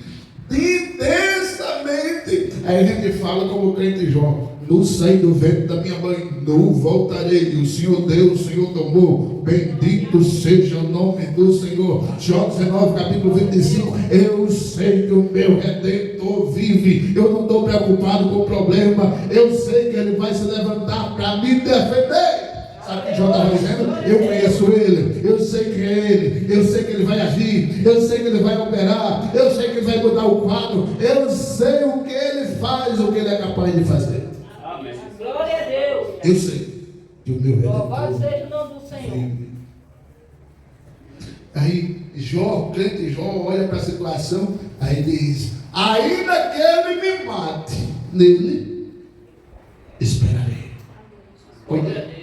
intensamente, aí a gente fala como o crente Jó: não saí do ventre da minha mãe, não voltarei. O Senhor deu, o Senhor tomou. Bendito seja o nome do Senhor. Jó 19, capítulo 25. Eu sei que o meu Redentor vive. Eu não estou preocupado com o problema. Eu sei que Ele vai se levantar para me defender. Sabe o que Jó estava dizendo? Eu conheço Ele, eu sei que é Ele, eu sei que Ele vai agir, eu sei que Ele vai operar, eu sei que Ele vai mudar o quadro, eu sei o que Ele faz, o que Ele é capaz de fazer. Amém. Glória a Deus. Eu sei que o meu Louvado Redentor seja o nome do Senhor. vive. Aí Jó, crente Jó, olha para a situação, aí diz: ainda que ele me mate, nele esperarei. Olha,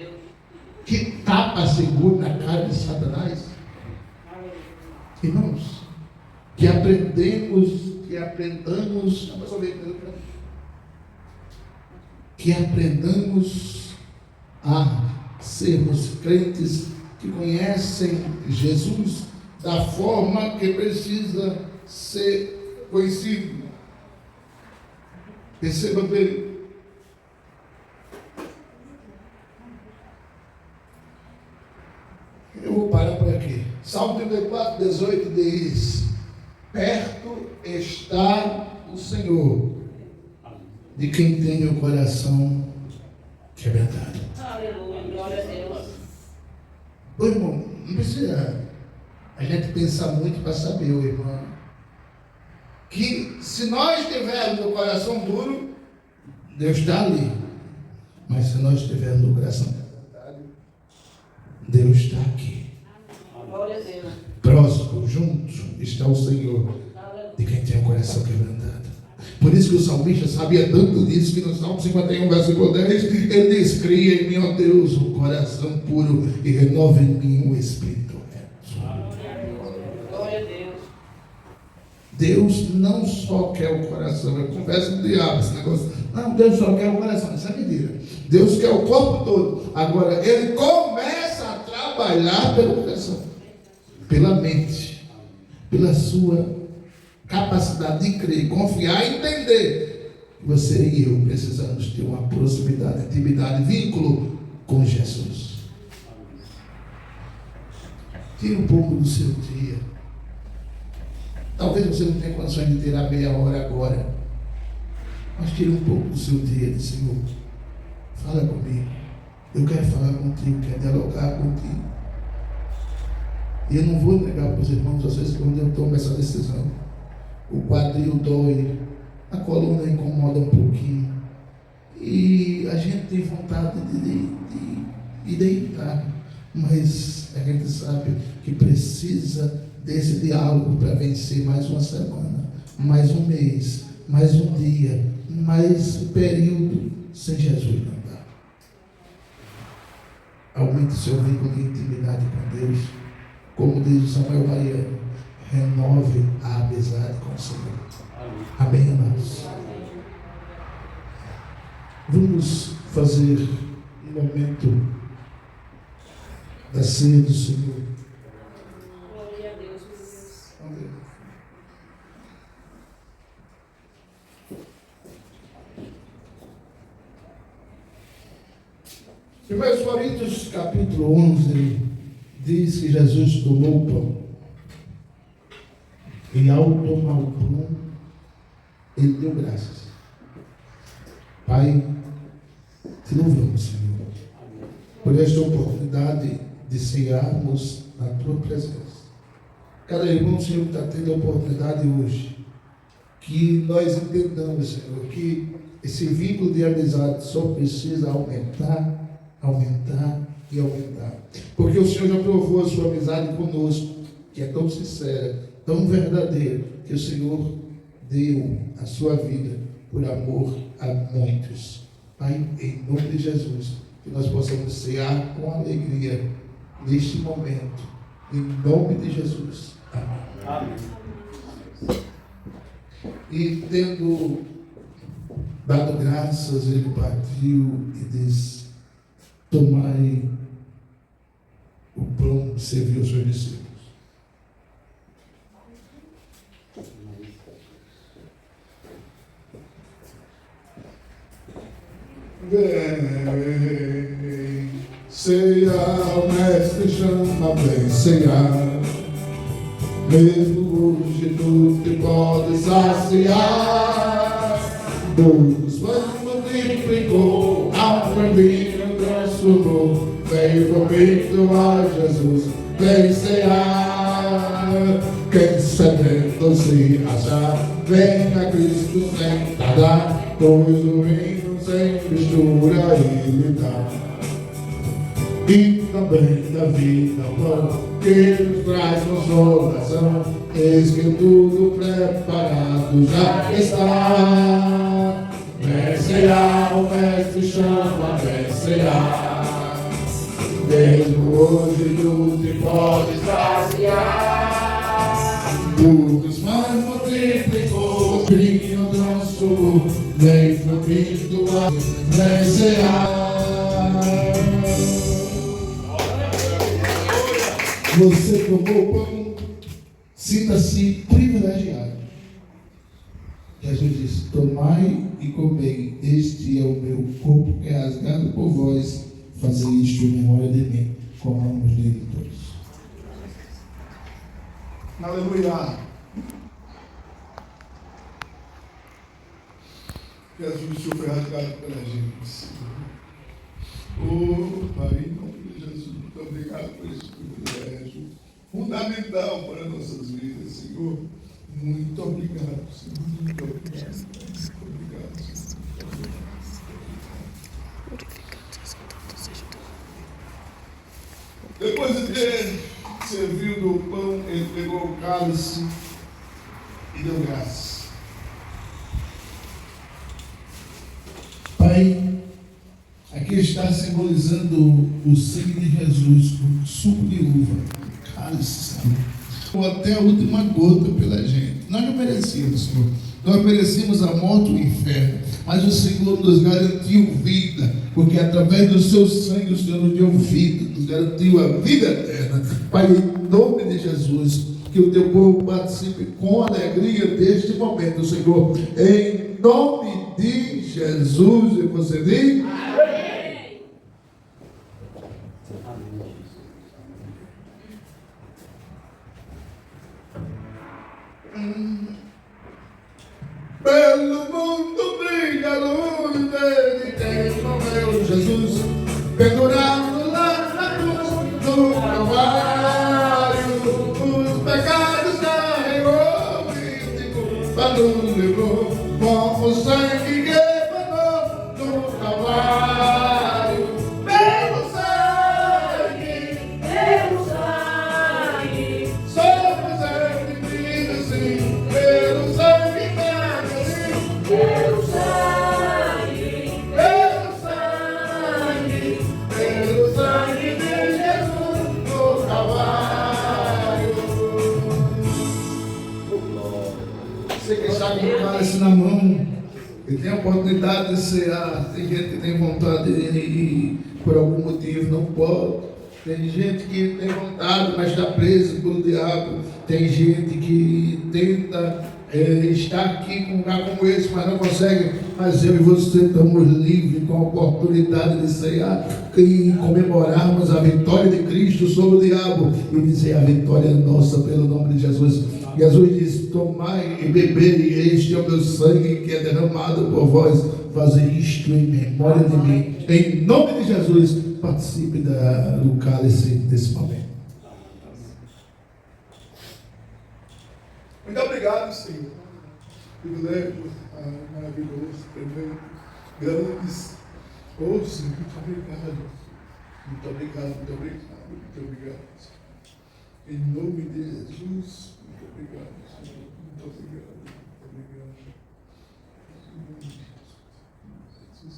que tapa seguro na cara de Satanás. Irmãos, que aprendamos a sermos crentes que conhecem Jesus da forma que precisa ser conhecido. Perceba bem. Eu vou parar por aqui. Salmo 34, 18 diz: perto está o Senhor de quem tem o coração quebrantado. Aleluia, glória a Deus. Ô irmão, não precisa a gente pensar muito para saber, ô irmão, que se nós tivermos o coração duro, Deus está ali. Mas se nós tivermos o coração quebrantado, Deus está aqui. Glória a Deus. Próximo, junto, está o Senhor de quem tem o coração quebrantado. Por isso que o salmista sabia tanto disso, que no Salmo 51, versículo 10, ele diz: cria em mim, ó Deus, um coração puro e renova em mim um espírito reto. Glória a Deus. Deus não só quer o coração, eu converso com o diabo esse negócio. Não, Deus só quer o coração, isso é mentira. Deus quer o corpo todo. Agora, ele começa a trabalhar pelo coração, pela mente, pela sua capacidade de crer, confiar e entender. Você e eu precisamos ter uma proximidade, intimidade, vínculo com Jesus. Tire um pouco do seu dia. Talvez você não tenha condições de ter a meia hora agora, mas tire um pouco do seu dia e diz: Senhor, fala comigo. Eu quero falar contigo, quero dialogar contigo. E eu não vou negar para os irmãos, às vezes, quando eu tomo essa decisão, o quadril dói, a coluna incomoda um pouquinho, e a gente tem vontade de deitar, mas a gente sabe que precisa desse diálogo para vencer mais uma semana, mais um mês, mais um dia, mais um período sem Jesus não dá. Aumente o seu vínculo de intimidade com Deus, como diz o Samuel Mariano: renove a amizade com o Senhor. Amém, amados? Vamos fazer um momento da ceia do Senhor. Glória a Deus, meu Deus. Amém. Primeiro Coríntios capítulo 11 diz que Jesus tomou o pão e ao tomar o pão ele deu graças. Pai, te louvamos, Senhor, por esta oportunidade de cearmos na tua presença. Cada irmão, Senhor, que está tendo a oportunidade hoje, que nós entendamos, Senhor, que esse vínculo de amizade só precisa aumentar e aumentar. Porque o Senhor já provou a sua amizade conosco, que é tão sincera, tão verdadeira, que o Senhor deu a sua vida por amor a muitos. Pai, em nome de Jesus, que nós possamos cear com alegria neste momento, em nome de Jesus. Amém. E tendo dado graças, ele partiu e disse: tomai o pão, serviu aos seus discípulos. Vem, ceia, o mestre chama, vem ceia. Mesmo hoje tu te podes saciar. Dos pães multiplicou, ao vinho transformou. Vem comigo a Jesus, vem cear. Quem sedento se achar, vem a Cristo sem tardar, pois o vinho sem mistura ele dá. E também da vida pão, que nos traz consolação. Eis que tudo preparado já está. Vencerá, o Mestre chama, vencerá. Mesmo hoje tu te podes saciar. Muitos mais multiplicou, brilho nosso, vem fluir tua, vencerá. Você tomou o pão, sinta-se privilegiado. Jesus disse: tomai e comei, este é o meu corpo que é rasgado por vós, fazei isto em memória de mim. Comamos dele todos. Aleluia. Jesus foi rasgado pela gente. Oh, Pai, em nome de Jesus, muito obrigado por esse privilégio fundamental para nossas vidas, Senhor. Muito obrigado, Senhor. Muito obrigado. Muito obrigado, Senhor. Depois de ter servido o pão, ele pegou o cálice e deu graças. Pai, aqui está simbolizando o sangue de Jesus, o suco de uva, o cálice, Senhor. Até a última gota pela gente. Nós não merecíamos, Senhor. Nós merecíamos a morte e o inferno. Mas o Senhor nos garantiu vida, porque através do seu sangue o Senhor nos deu vida, nos garantiu a vida eterna. Pai, em nome de Jesus, que o teu povo participe com alegria deste momento, Senhor. Em nome de Jesus. E você diz? Amém. Pelo mundo brilha a luz dele, tem o meu Jesus pendurado lá na cruz do Calvário. Os pecados carregou e para nos levou com o sangue que emanou do Calvário. Pelo sangue, somos redimidos, sim, pelo sangue. Pelo sangue de Jesus no Calvário. Você que está com o cálice na mão e tem a oportunidade de cear, tem gente que tem vontade de ir por algum motivo, não pode. Tem gente que tem vontade, mas está preso pelo diabo. Tem gente que tenta estar aqui com um lugar como esse, mas não consegue. Mas eu e você estamos livres com a oportunidade de cear e comemorarmos a vitória de Cristo sobre o diabo e dizer: a vitória é nossa pelo nome de Jesus. Jesus diz: tomai e bebei, este é o meu sangue que é derramado por vós, fazei isto em memória de mim. Em nome de Jesus, participe do cálice desse momento. Muito obrigado, Senhor. Privilégio maravilhoso, tremendo, grandes. Oh, Senhor, muito obrigado. Muito obrigado, muito obrigado, muito obrigado. Em nome de Jesus, muito obrigado, Senhor. Muito obrigado, muito obrigado. Em nome de Jesus.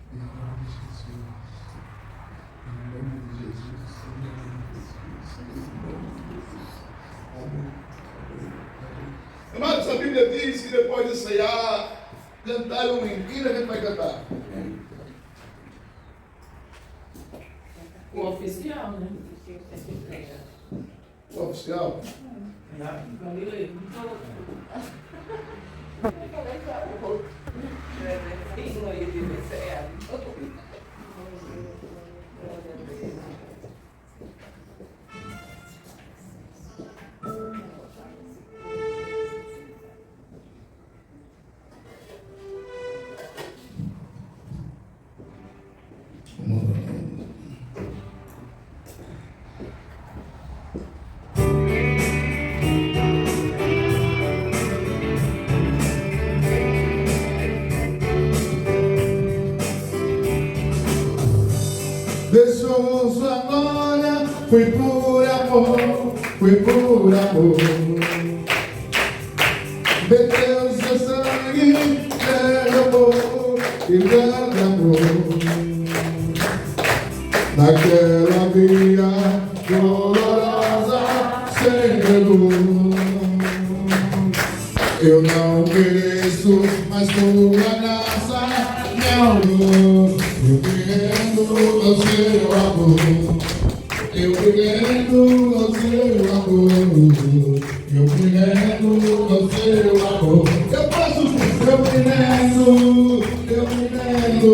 Em nome de Jesus. Em nome de Jesus. Amados, a Bíblia diz que depois de ceiar, cantaram um hino. Quem a gente vai cantar? O oficial, né? O oficial? This Foi por amor, foi por amor. Meteu seu sangue, derramou e derramou naquela via dolorosa sem luz. Eu não mereço, mas tua graça me amou. Eu me rendo ao seu amor. Eu me rendo ao seu amor. Eu me rendo ao seu amor. Eu posso, eu me rendo, eu me rendo.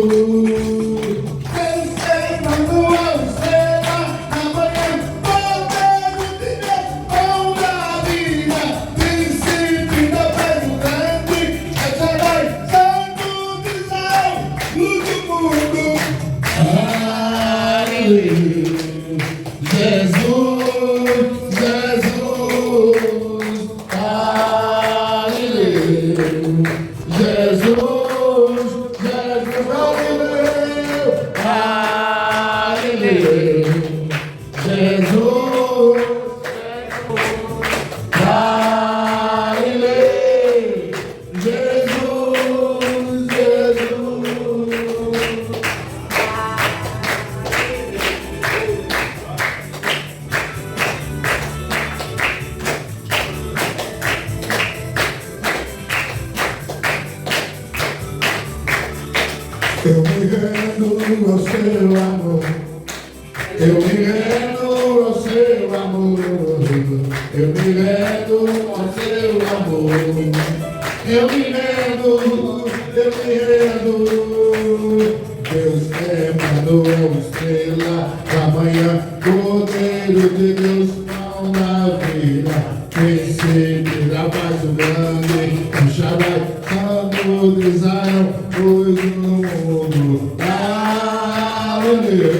Eu me rendo ao seu amor. Eu me rendo ao seu amor. Eu me rendo ao seu amor. Eu me rendo, eu me rendo. Deus é mandou estrela da manhã, Cordeiro de Deus, não na vida. Receber a paz do grande, o Shaddai, Santo de Israel, pois no mundo. Aleluia.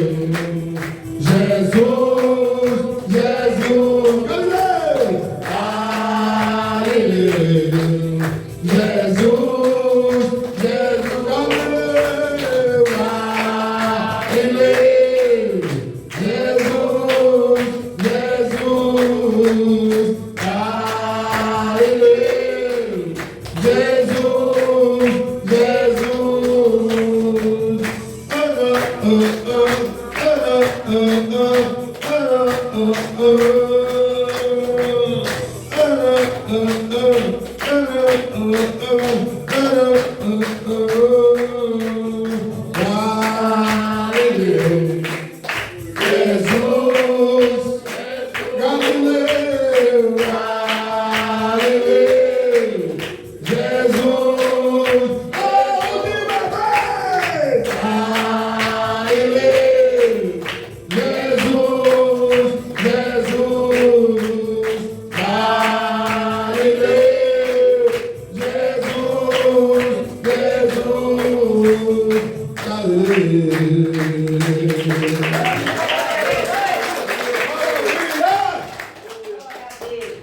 Jesus, Jesus, aleluia. Jesus, Jesus, aleluia. Jesus, Jesus, aleluia. Jesus,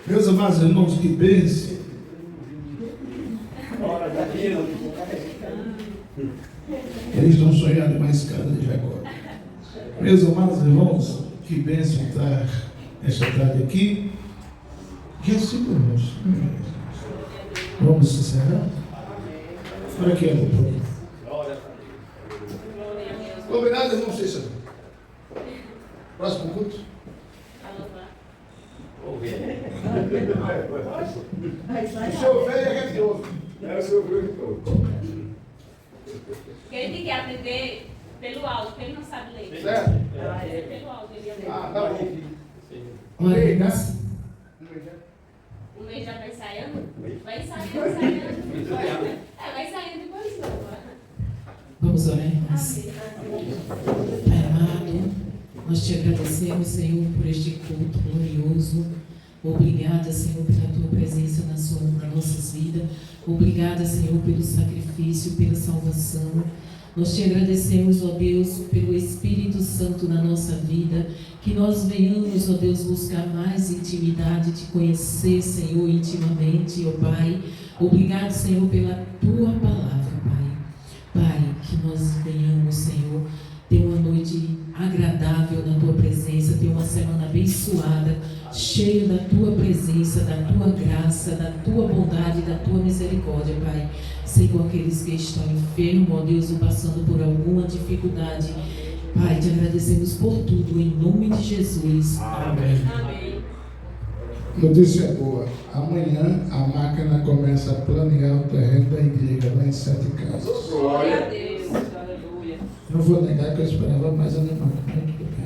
meus amados irmãos, que bênção. Eles estão sonhando em uma escada de Jacó. Meus amados irmãos, que bênção estar esta tarde aqui. Recebemos. Vamos encerrar? Olha aqui, meu povo. Combinado, irmão Cícero? Próximo culto? O seu velho é religioso. É o seu velho. Ele tem que aprender pelo alto, porque ele não sabe ler. Certo? Pelo alto, ele aprende. Ah, tá bom. Olha, nós- O mês já vai ensaiando? Vai ensaiando. Vai saindo depois não. Vamos orar, irmãos. Pai amado, nós te agradecemos, Senhor, por este culto glorioso. Obrigada, Senhor, pela tua presença nas nossas vidas. Obrigada, Senhor, pelo sacrifício, pela salvação. Nós te agradecemos, ó Deus, pelo Espírito Santo na nossa vida, que nós venhamos, ó Deus, buscar mais intimidade, te conhecer, Senhor, intimamente, ó Pai. Obrigado, Senhor, pela tua palavra, Pai. Pai, que nós venhamos, Senhor, ter uma noite agradável na tua presença, ter uma semana abençoada, cheio da tua presença, da tua graça, da tua bondade, da tua misericórdia, Pai. Senhor, aqueles que estão enfermos, ó Deus, ou passando por alguma dificuldade, Pai, te agradecemos por tudo, em nome de Jesus. Amém. Amém. Notícia boa. Amanhã a máquina começa a planear o terreno da igreja lá em 7 casas. Glória a Deus. Aleluia. Não vou negar que eu esperava mais animal.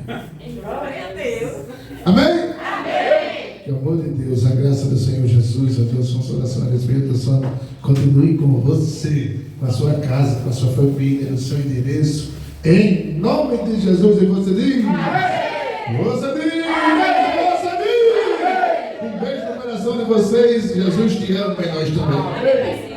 Glória a Deus. Amém? Amém. Que o amor de Deus, a graça do Senhor Jesus, a Deus, consolação do Espírito Santo, continue com você, com a sua casa, com a sua família, no seu endereço. Em nome de Jesus, e você diz? Amém. Você diz? Amém. Você diz? Um beijo no coração de vocês. Jesus te ama e nós também. Amém.